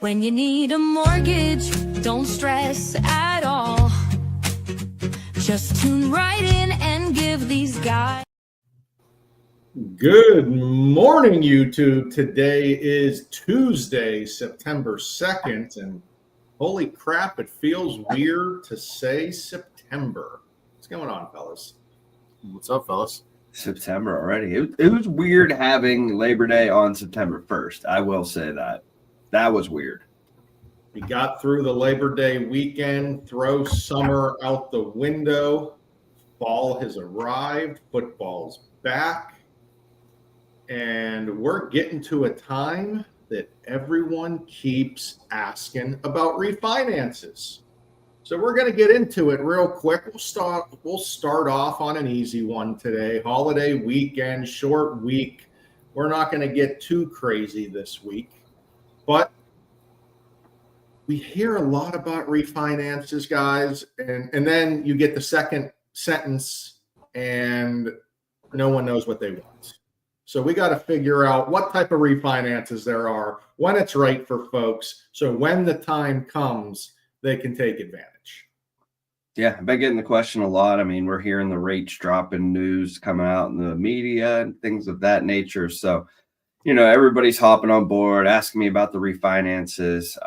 When you need a mortgage, don't stress at all. Just tune right in and give these guys. Good morning, YouTube. Today is Tuesday, September 2nd, and holy crap, it feels weird to say September. What's going on, fellas? What's up, fellas? September already. It was weird having Labor Day on September 1st. I will say that. That was weird. We got through the Labor Day weekend, throw summer out the window. Fall has arrived, football's back, and we're getting to a time that everyone keeps asking about refinances. So we're going to get into it real quick. We'll start off on an easy one today. Holiday weekend, short week. We're not going to get too crazy this week, but we hear a lot about refinances, guys, and then you get the second sentence and no one knows what they want. So we got to figure out what type of refinances there are, when it's right for folks, so when the time comes, they can take advantage. Yeah, I've been getting the question a lot. I mean, we're hearing the rates dropping news coming out in the media and things of that nature. So, everybody's hopping on board, asking me about the refinances.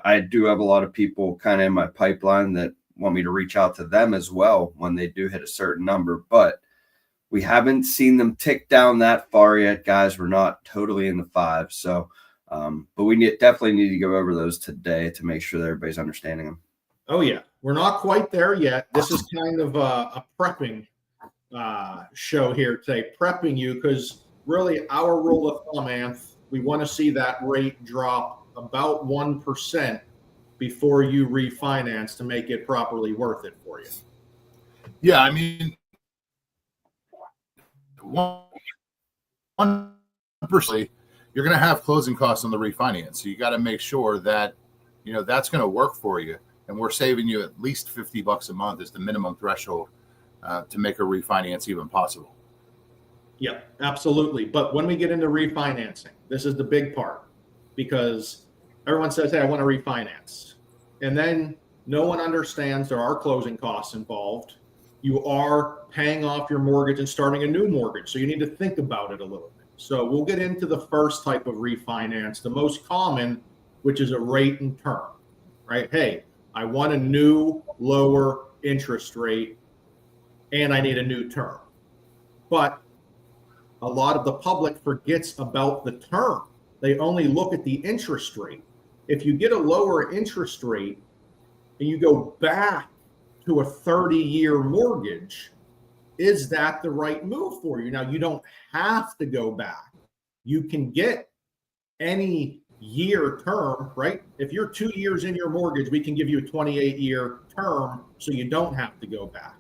I do have a lot of people kind of in my pipeline that want me to reach out to them as well when they do hit a certain number, but we haven't seen them tick down that far yet, guys. We're not totally in the five. So, but we definitely need to go over those today to make sure that everybody's understanding them. Oh, yeah. We're not quite there yet. This is kind of a prepping show here today, prepping you, because really our rule of thumb, Anth, we want to see that rate drop about 1% before you refinance to make it properly worth it for you. Yeah, I mean, 1%, you're going to have closing costs on the refinance. So you got to make sure that, that's going to work for you. And we're saving you at least $50 a month is the minimum threshold to make a refinance even possible. Yeah, absolutely. But when we get into refinancing, this is the big part, because everyone says, hey, I want to refinance. And then no one understands there are closing costs involved. You are paying off your mortgage and starting a new mortgage. So you need to think about it a little bit. So we'll get into the first type of refinance, the most common, which is a rate and term, right? Hey, I want a new lower interest rate and I need a new term. But a lot of the public forgets about the term. They only look at the interest rate. If you get a lower interest rate and you go back to a 30-year mortgage, is that the right move for you? Now, you don't have to go back. You can get any year term, right? If you're 2 years in your mortgage, we can give you a 28-year term so you don't have to go back.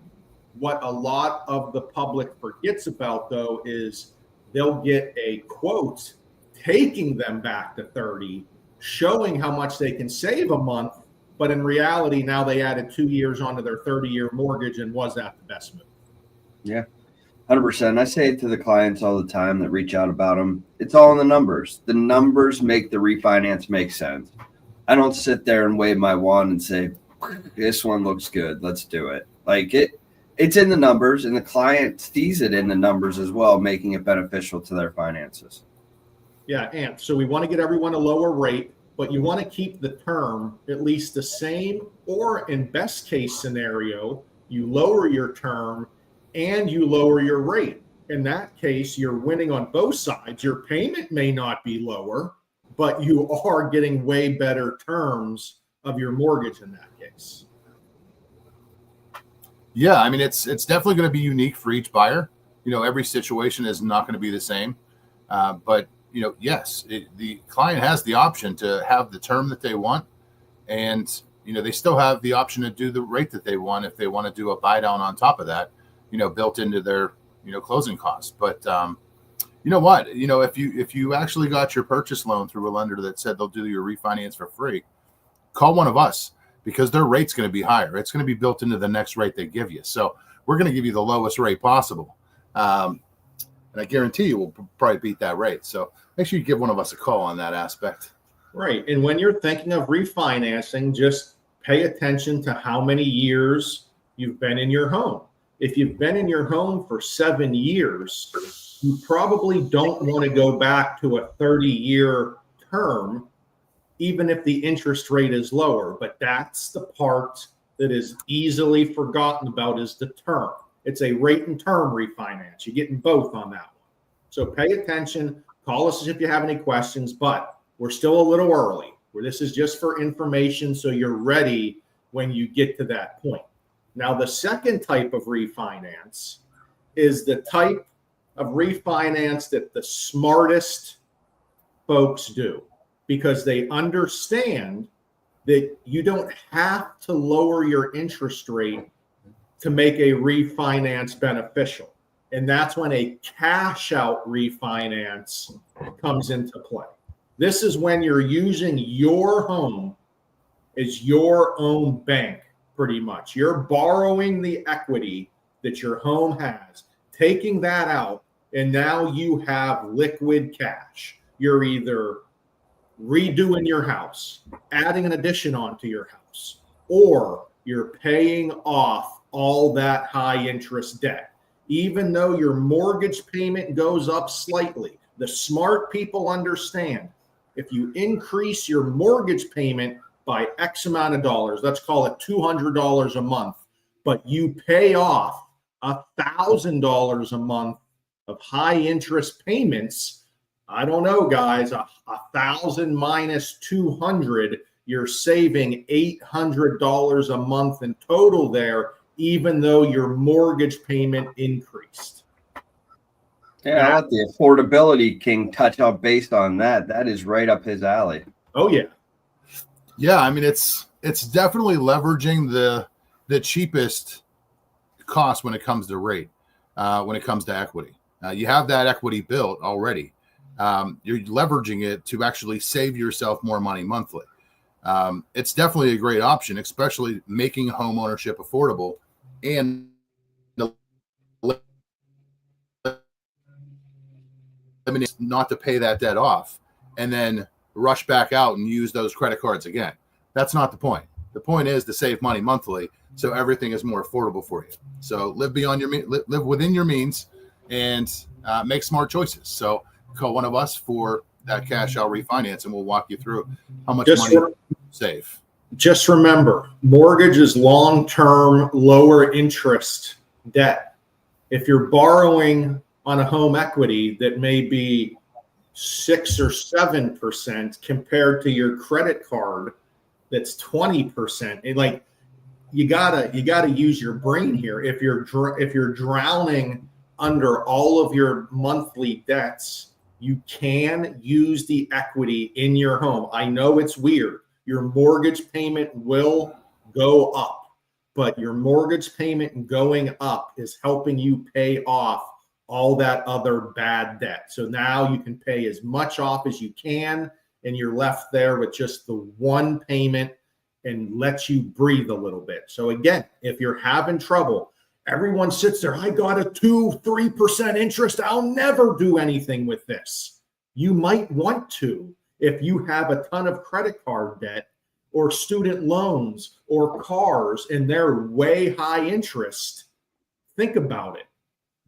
What a lot of the public forgets about, though, is they'll get a quote taking them back to 30, showing how much they can save a month, but in reality, now they added 2 years onto their 30-year mortgage, and was that the best move? Yeah, 100%. I say it to the clients all the time that reach out about them. It's all in the numbers. The numbers make the refinance make sense. I don't sit there and wave my wand and say, this one looks good, let's do it. Like it's in the numbers, and the client sees it in the numbers as well, making it beneficial to their finances. Yeah, and so we want to get everyone a lower rate, but you want to keep the term at least the same, or in best case scenario, you lower your term and you lower your rate. In that case, you're winning on both sides. Your payment may not be lower, but you are getting way better terms of your mortgage in that case. Yeah, I mean, it's definitely going to be unique for each buyer. Every situation is not going to be the same. But yes, the client has the option to have the term that they want, and they still have the option to do the rate that they want if they want to do a buy down on top of that, built into their closing costs. But you know what? If you actually got your purchase loan through a lender that said they'll do your refinance for free, call one of us, because their rate's going to be higher. It's going to be built into the next rate they give you. So we're going to give you the lowest rate possible. And I guarantee you we'll probably beat that rate. So make sure you give one of us a call on that aspect. Right. And when you're thinking of refinancing, just pay attention to how many years you've been in your home. If you've been in your home for 7 years, you probably don't want to go back to a 30-year term, even if the interest rate is lower. But that's the part that is easily forgotten about, is the term. It's a rate and term refinance. You're getting both on that one. So pay attention. Call us if you have any questions, but we're still a little early, where this is just for information so you're ready when you get to that point. Now, the second type of refinance is the type of refinance that the smartest folks do, because they understand that you don't have to lower your interest rate to make a refinance beneficial. And that's when a cash out refinance comes into play. This is when you're using your home as your own bank, pretty much. You're borrowing the equity that your home has, taking that out, and now you have liquid cash. You're either redoing your house, adding an addition onto your house, or you're paying off all that high interest debt. Even though your mortgage payment goes up slightly, the smart people understand if you increase your mortgage payment by X amount of dollars, let's call it $200 a month, but you pay off $1,000 a month of high interest payments. I don't know, guys, 1,000 minus 200, you're saving $800 a month in total there, even though your mortgage payment increased. Yeah, I let the affordability king touch up based on that. That is right up his alley. Oh yeah. Yeah, I mean it's definitely leveraging the cheapest cost when it comes to rate, when it comes to equity. You have that equity built already. You're leveraging it to actually save yourself more money monthly. It's definitely a great option, especially making home ownership affordable and not to pay that debt off and then rush back out and use those credit cards again. That's not the point. The point is to save money monthly so everything is more affordable for you. So live beyond your live within your means and make smart choices. So call one of us for that cash out refinance and we'll walk you through how much money you save. Just remember, mortgage is long-term, lower interest debt. If you're borrowing on a home equity that may be 6 or 7% compared to your credit card that's 20%, like you gotta use your brain here. If you're drowning under all of your monthly debts, you can use the equity in your home. I know it's weird. Your mortgage payment will go up, but your mortgage payment going up is helping you pay off all that other bad debt. So now you can pay as much off as you can, and you're left there with just the one payment and lets you breathe a little bit. So again, if you're having trouble, everyone sits there, I got a 2-3% interest. I'll never do anything with this. You might want to if you have a ton of credit card debt or student loans or cars and they're way high interest. Think about it.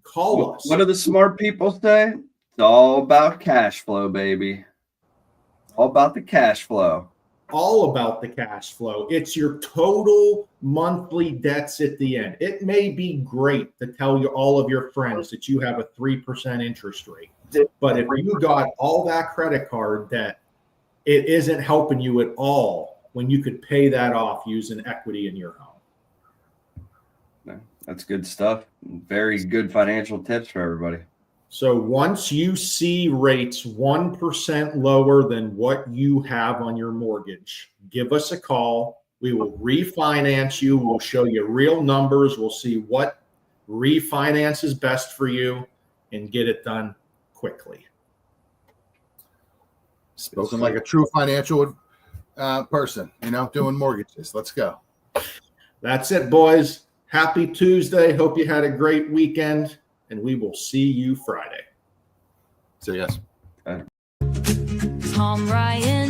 Call us. What do the smart people say? It's all about cash flow, baby. All about the cash flow. All about the cash flow. It's your total monthly debts at the end. It may be great to tell you all of your friends that you have a 3% interest rate, but if you got all that credit card debt, it isn't helping you at all when you could pay that off using equity in your home. That's good stuff. Very good financial tips for everybody. So once you see rates 1% lower than what you have on your mortgage, give us a call. We will refinance you. We'll show you real numbers. We'll see what refinance is best for you and get it done quickly. Spoken like a true financial person, doing mortgages. Let's go. That's it, boys. Happy Tuesday. Hope you had a great weekend, and we will see you Friday. So, yes. Tom Ryan.